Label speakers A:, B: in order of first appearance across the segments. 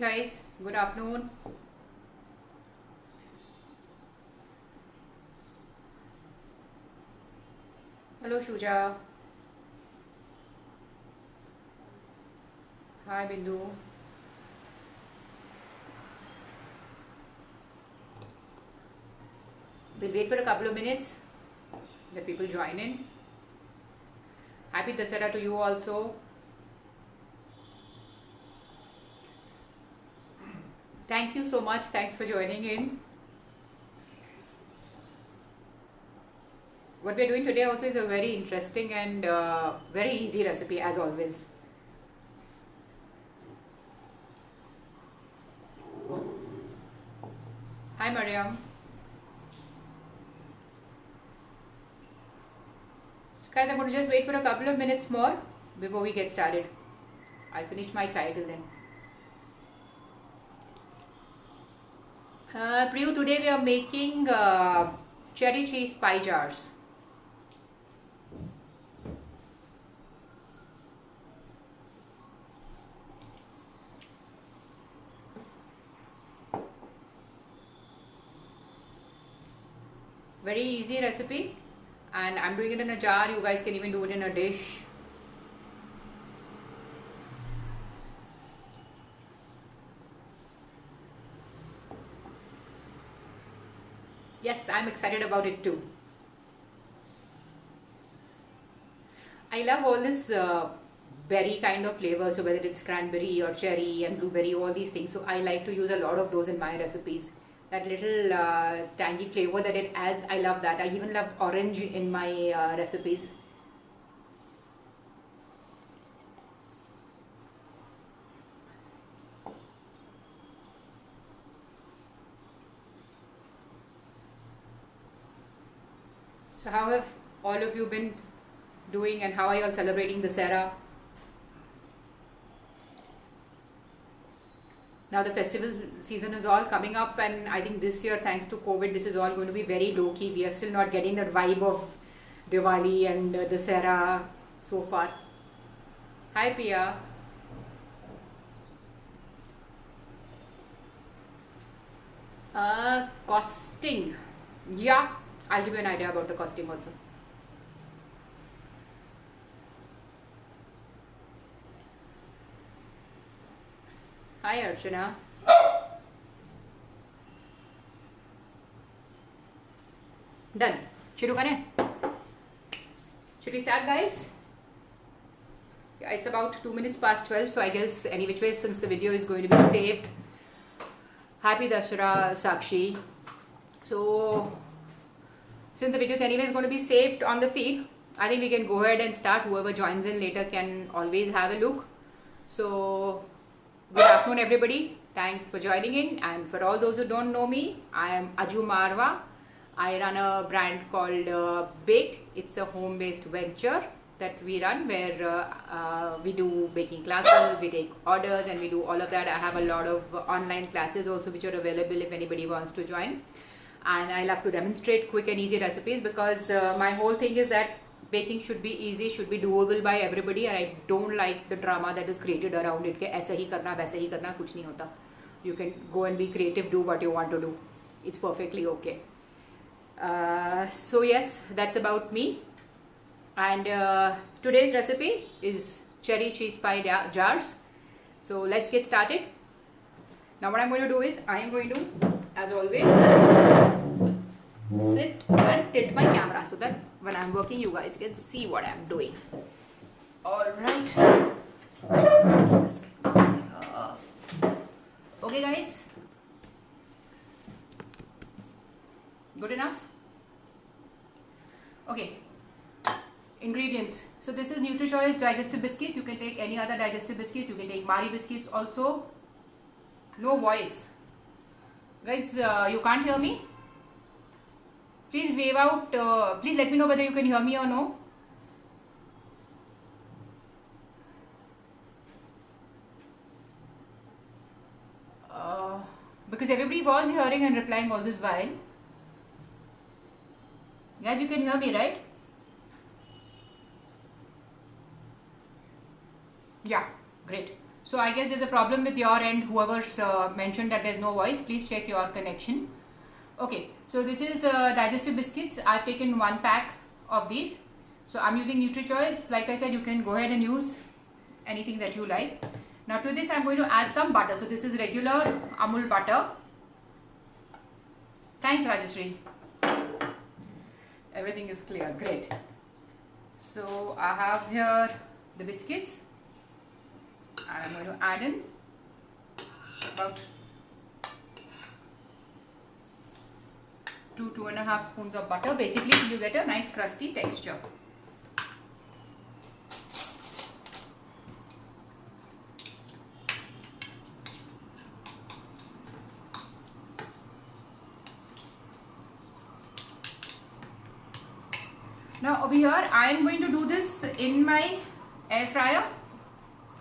A: guys. Good afternoon. Hello Shuja. Hi Bindu. We'll wait for a couple of minutes. Let people join in. Happy Dasara to you also. Thank you so much. Thanks for joining in. What we're doing today also is a very interesting and very easy recipe as always. Hi Mariam. Guys, I'm going to just wait for a couple of minutes more before we get started. I'll finish my chai till then. Priyu, today we are making cherry cheese pie jars. Very easy recipe, and I'm doing it in a jar. You guys can even do it in a dish. Yes, I'm excited about it too. I love all this berry kind of flavor, so whether it's cranberry or cherry and blueberry, all these things. So I like to use a lot of those in my recipes. That little tangy flavor that it adds, I love that. I even love orange in my recipes. So how have all of you been doing, and how are you all celebrating the Dasara? Now the festival season is all coming up, and I think this year, thanks to COVID, this is all going to be very low-key. We are still not getting that vibe of Diwali and the Dasara so far. Hi Pia. Costing. Yeah, I'll give you an idea about the costing also. Hi Archana. Done. Shuru kare? Should we start, guys? Yeah, it's about 2 minutes past 12, so I guess any which way, since the video is going to be saved. Happy Dasara, Sakshi. So since the video is anyways going to be saved on the feed, I think we can go ahead and start. Whoever joins in later can always have a look. So good afternoon everybody. Thanks for joining in, and for all those who don't know me, I am Aju Marwa. I run a brand called Baked. It's a home-based venture that we run where we do baking classes, we take orders, and we do all of that. I have a lot of online classes also which are available if anybody wants to join. And I love to demonstrate quick and easy recipes because my whole thing is that baking should be easy, should be doable by everybody, and I don't like the drama that is created around it. ऐसे ही करना, वैसे ही करना, कुछ नहीं होता. You can go and be creative, do what you want to do. It's perfectly okay. So yes, that's about me. And today's recipe is cherry cheese pie jars. So let's get started. Now what I'm going to do is I am going to, as always, sit and tilt my camera so that when I'm working you guys can see what I'm doing. Alright. Okay guys. Good enough? Okay. Ingredients. So this is NutriChoice digestive biscuits. You can take any other digestive biscuits. You can take Marie biscuits also. No voice. Guys, you can't hear me? Please wave out. Please let me know whether you can hear me or no. Because everybody was hearing and replying all this while. Guys, you can hear me, right? Yeah, great. So I guess there's a problem with your end. Whoever's mentioned that there's no voice, please check your connection. Okay, so this is digestive biscuits. I've taken 1 pack of these. So I'm using NutriChoice. Like I said, you can go ahead and use anything that you like. Now to this I'm going to add some butter. So this is regular Amul butter. Thanks Rajeshri. Everything is clear. Great. So I have here the biscuits. And I'm going to add in about 2.5 spoons of butter. Basically you get a nice crusty texture. Now over here I am going to do this in my air fryer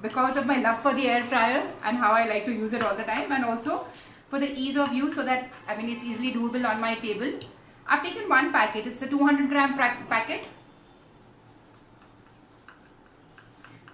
A: because of my love for the air fryer and how I like to use it all the time, and also for the ease of use, so that it's easily doable on my table. I've taken 1 packet. It's a 200 gram packet.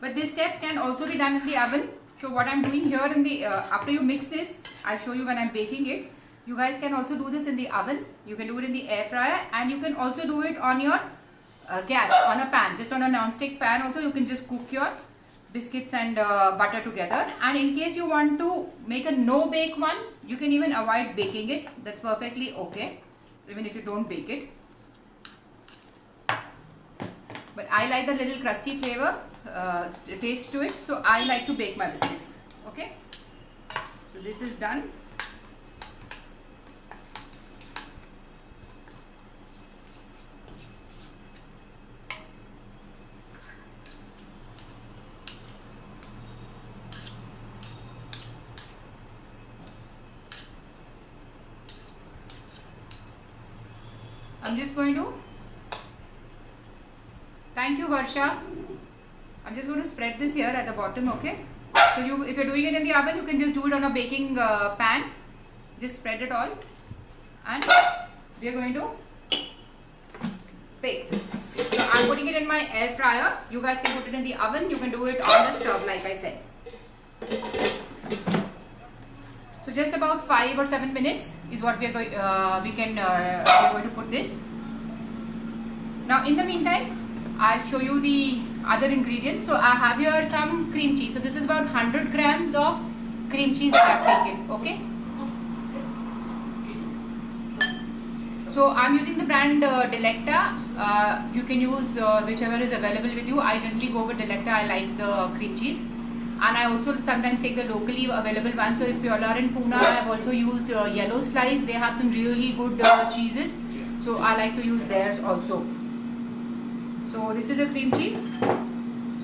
A: But this step can also be done in the oven. So what I'm doing here in the after you mix this, I'll show you when I'm baking it. You guys can also do this in the oven. You can do it in the air fryer, and you can also do it on your gas, on a pan, just on a non-stick pan. Also you can just cook your biscuits and butter together. And in case you want to make a no bake one, you can even avoid baking it. That's perfectly okay, even if you don't bake it. But I like the little crusty flavor, taste to it, so I like to bake my biscuits. Okay, so this is done. I'm just going to, thank you Varsha, I'm just going to spread this here at the bottom. Okay, so if you're doing it in the oven, you can just do it on a baking pan. Just spread it all, and we are going to bake this. So I'm putting it in my air fryer. You guys can put it in the oven. You can do it on the stove, like I said. So just about 5 or 7 minutes is what we're going to put this. Now in the meantime, I'll show you the other ingredients. So I have here some cream cheese. So this is about 100 grams of cream cheese that I've taken. Okay. So I'm using the brand Delecta. You can use whichever is available with you. I generally go with Delecta. I like the cream cheese. And I also sometimes take the locally available one. So if you all are in Pune, I have also used Yellow Slice. They have some really good cheeses. So I like to use theirs also. So this is the cream cheese.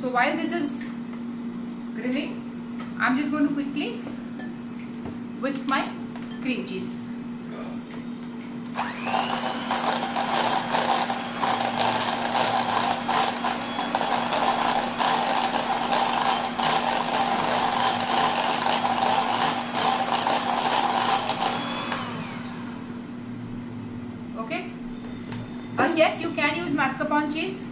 A: So while this is grilling, I'm just going to quickly whisk my cream cheese. Okay. Yes, you can use mascarpone cheese.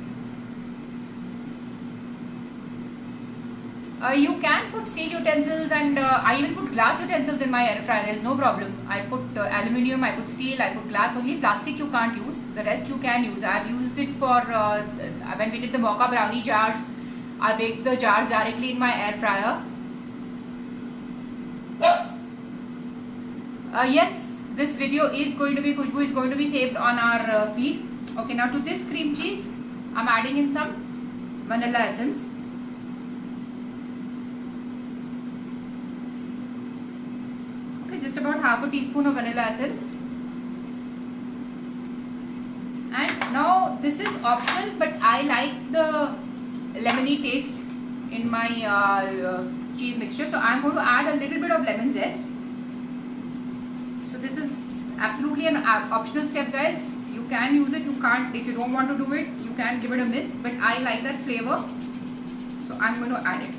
A: You can put steel utensils, and I even put glass utensils in my air fryer. There is no problem. I put aluminium, I put steel, I put glass. Only plastic you can't use. The rest you can use. I've used it for when we did the mocha brownie jars. I baked the jars directly in my air fryer. Yes, this video is going to be, Khushbu is going to be saved on our feed. Okay, now to this cream cheese, I'm adding in some vanilla essence. Okay, just about half a teaspoon of vanilla essence. And now this is optional, but I like the lemony taste in my cheese mixture. So I'm going to add a little bit of lemon zest. So this is absolutely an optional step, guys. You can use it, you can't, if you don't want to do it, you can give it a miss, but I like that flavor, so I'm going to add it.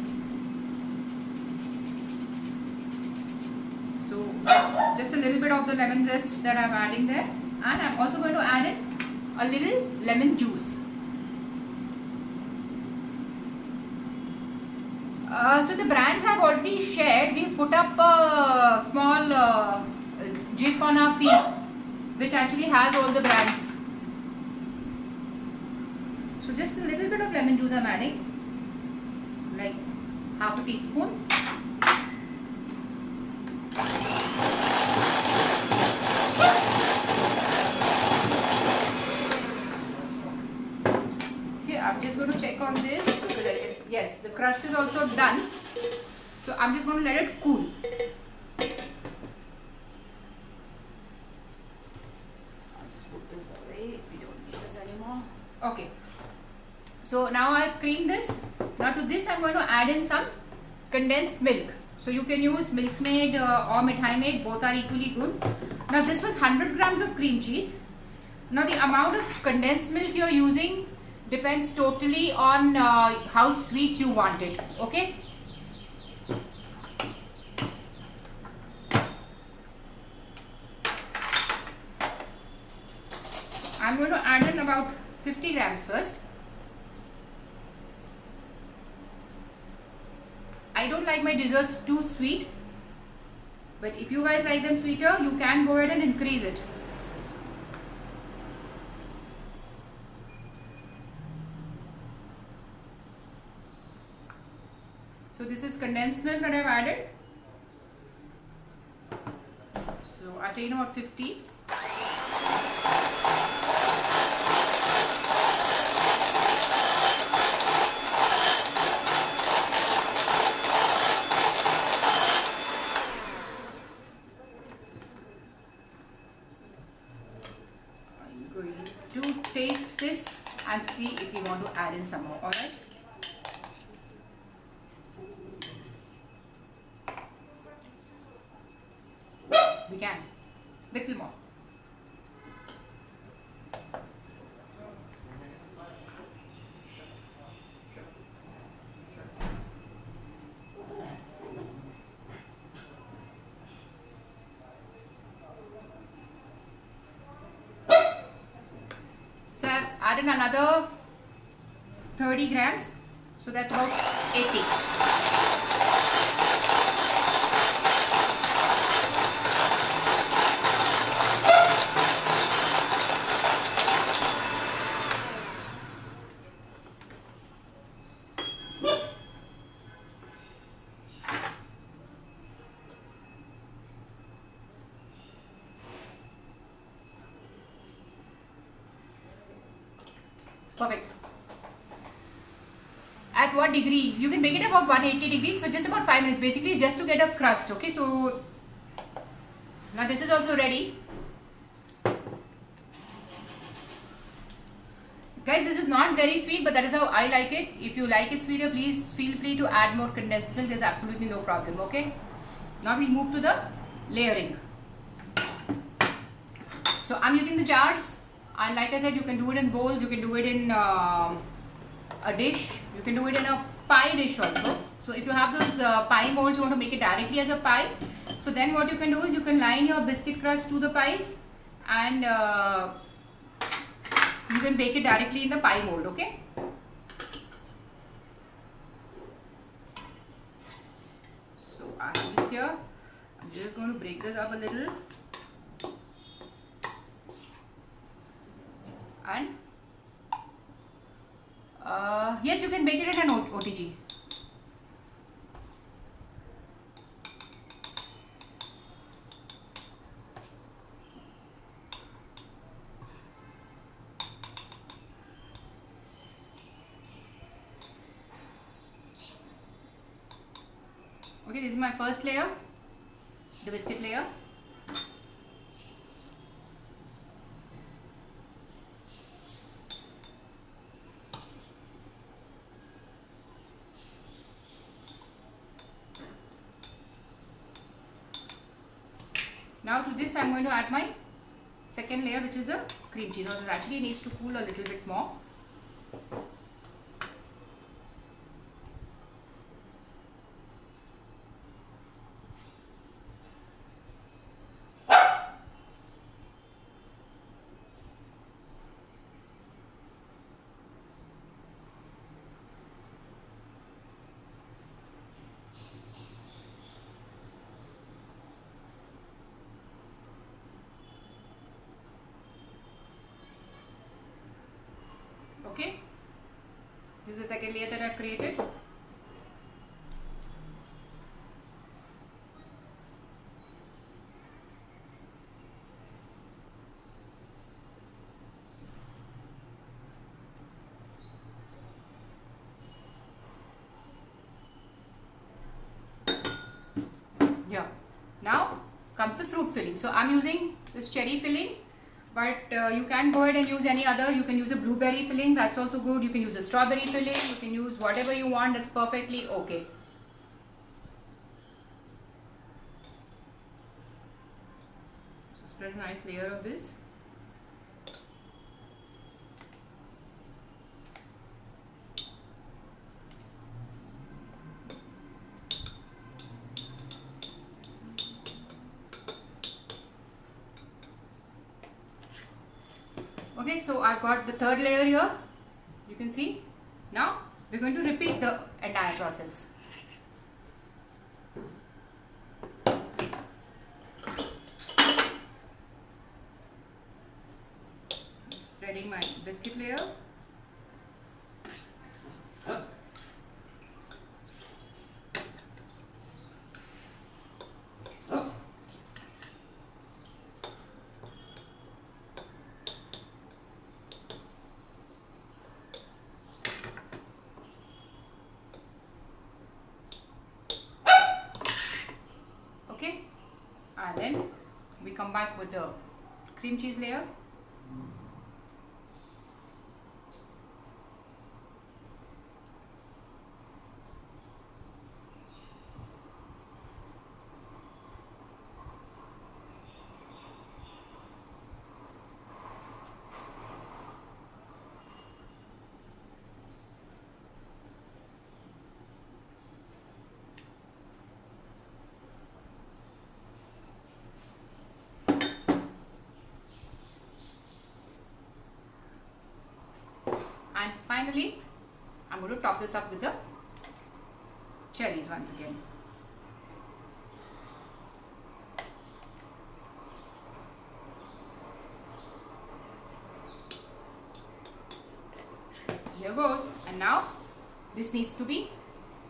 A: So that's just a little bit of the lemon zest that I'm adding there, and I'm also going to add in a little lemon juice. So the brands I've already shared. We put up a small GIF on our feed, which actually has all the brands. So just a little bit of lemon juice I'm adding, like half a teaspoon. Okay, I'm just going to check on this. Yes, the crust is also done. So I'm just going to let it cool. I'll just put this away. We don't need this anymore. Okay. So now I've creamed this. Now to this I'm going to add in some condensed milk. So you can use Milkmaid or Mithai Maid. Both are equally good. Now this was 100 grams of cream cheese. Now the amount of condensed milk you're using depends totally on how sweet you want it. Okay. I'm going to add in about 50 grams first. I don't like my desserts too sweet, but if you guys like them sweeter, you can go ahead and increase it. So this is condensed milk that I've added. So I've taken about 50. I'm going to taste this and see if you want to add in some more. Alright. We can. Little more. So I've added another 30 grams. So that's about 80. Perfect. At what degree? You can make it about 180 degrees for just about 5 minutes. Basically just to get a crust. Okay, so now this is also ready. Guys, this is not very sweet, but that is how I like it. If you like it sweeter, please feel free to add more condensed milk. There's absolutely no problem. Okay. Now we move to the layering. So I'm using the jars. And like I said, you can do it in bowls, you can do it in a dish, you can do it in a pie dish also. So if you have those pie molds, you want to make it directly as a pie. So then what you can do is you can line your biscuit crust to the pies and you can bake it directly in the pie mold, okay? So I have this here. I'm just going to break this up a little. And yes, you can bake it in an OTG. Okay, this is my first layer, the biscuit layer. Now to this I am going to add my second layer, which is the cream cheese. Now this actually needs to cool a little bit more. This is the second layer that I've created. Yeah. Now comes the fruit filling. So I'm using this cherry filling, but you can go ahead and use any other. You can use a blueberry filling, that's also good. You can use a strawberry filling, you can use whatever you want, that's perfectly okay. So spread a nice layer of this. Okay, so I've got the third layer here, you can see. Now we're going to repeat the entire process. Spreading my biscuit layer. Okay, and then we come back with the cream cheese layer. And finally, I'm going to top this up with the cherries once again. Here goes. And now this needs to be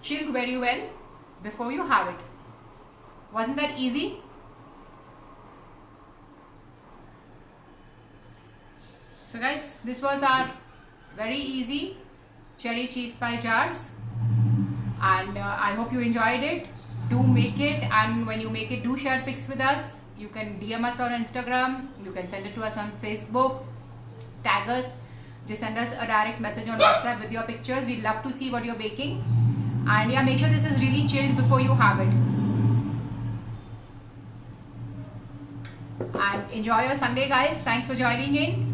A: chilled very well before you have it. Wasn't that easy? So guys, this was our very easy cherry cheese pie jars, and I hope you enjoyed it. Do make it, and when you make it, do share pics with us. You can DM us on Instagram, you can send it to us on Facebook, tag us, just send us a direct message on WhatsApp with your pictures. We'd love to see what you're baking, and yeah, make sure this is really chilled before you have it. And enjoy your Sunday, guys. Thanks for joining in.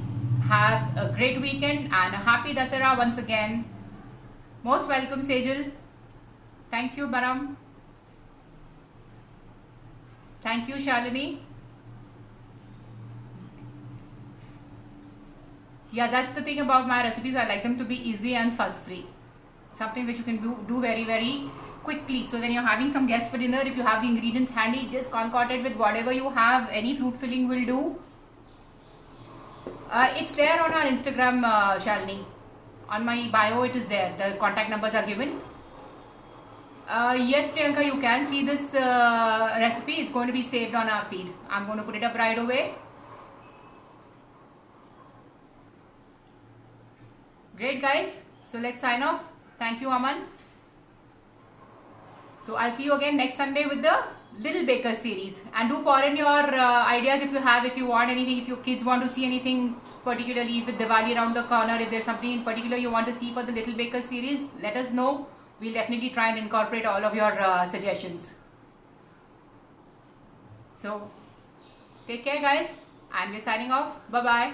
A: Have a great weekend and a happy Dasara once again. Most welcome, Sejal. Thank you, Baram. Thank you, Shalini. Yeah, that's the thing about my recipes. I like them to be easy and fuss-free. Something which you can do very, very quickly. So when you're having some guests for dinner, if you have the ingredients handy, just concoct it with whatever you have. Any fruit filling will do. It's there on our Instagram, Shalini. On my bio, it is there. The contact numbers are given. Yes, Priyanka, you can see this recipe. It's going to be saved on our feed. I'm going to put it up right away. Great, guys. So let's sign off. Thank you, Aman. So I'll see you again next Sunday with the Little Baker series. And do pour in your ideas if you want anything, if your kids want to see anything, particularly with Diwali around the corner, if there's something in particular you want to see for the Little Baker series, let us know. We'll definitely try and incorporate all of your suggestions. So take care, guys, and we're signing off. Bye-bye.